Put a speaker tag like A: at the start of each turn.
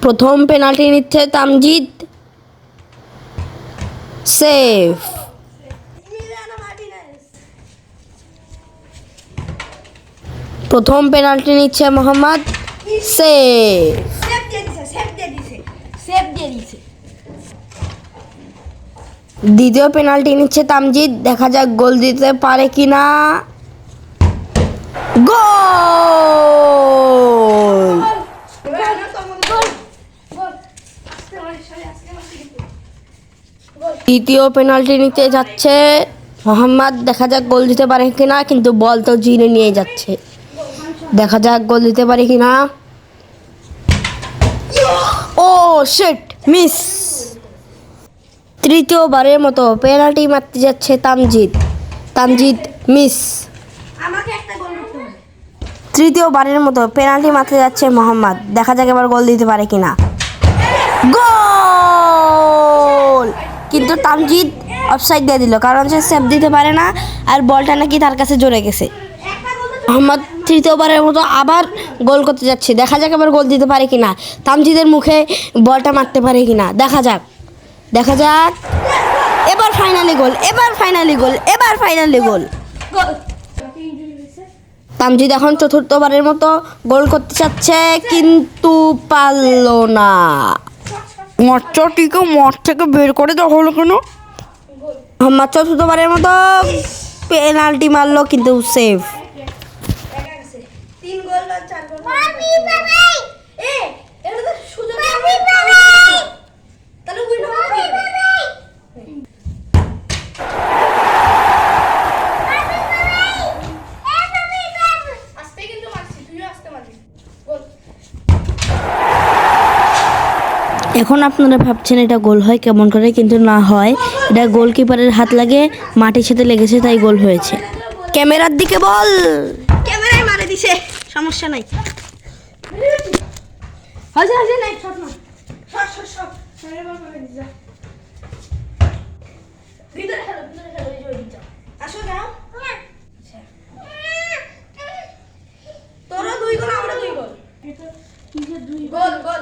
A: প্রথম পেনাল্টি নিচ্ছে তামজিদ, সেফ। প্রথম পেনাল্টি নিচ্ছে মোহাম্মদ, সেফ। দ্বিতীয় পেনাল্টি নিচ্ছে তামজিদ, দেখা যাক গোল দিতে পারে কিনা। গোল! তৃতীয় পেনাল্টি নিতে যাচ্ছে মোহাম্মদ, দেখা যাক গোল দিতে পারে কিনা, কিন্তু বল তো জিনে নিয়ে যাচ্ছে। দেখা যাক গোল দিতে পারে কিনা। ও শিট, মিস। তৃতীয়বারের মতো পেনাল্টি মারতে যাচ্ছে তামজিদ, মিস। তৃতীয়বারের মতো পেনাল্টি মারতে যাচ্ছে মোহাম্মদ, দেখা যাক এবার গোল দিতে পারে কিনা। গোল! কিন্তু তামজিদ অফসাইড দিয়ে দিল, কারণ সে সেভ দিতে পারে না, আর বলটা নাকি তার কাছে জড়ে গেছে। মোহাম্মদ তৃতীয়বারের মতো আবার গোল করতে যাচ্ছে, দেখা যাক এবার গোল দিতে পারে কিনা। তামজিদের মুখে বলটা মারতে পারে কিনা, দেখা যাক। এবার ফাইনালি গোল। তামজিদ এখন চতুর্থবারের মতো গোল করতে চাচ্ছে, কিন্তু পারল না। মাঠটিকে মাঠ থেকে বের করে দেওয়া হলো কেন? মোহাম্মদ চতুর্থবারের মতো পেনাল্টি মারলো, কিন্তু সেভ। এখন আপনারা ভাবছেন এটা গোল হয় কেমন করে, কিন্তু না হয়, এটা গোলকিপারের হাত লাগে মাটির সাথে লেগেছে, তাই গোল হয়েছে। ক্যামেরার দিকে বল,
B: ক্যামেরায় মারে দিছে, সমস্যা নাই। তোরা 2 গোল, আমরা 2 গোল। গোল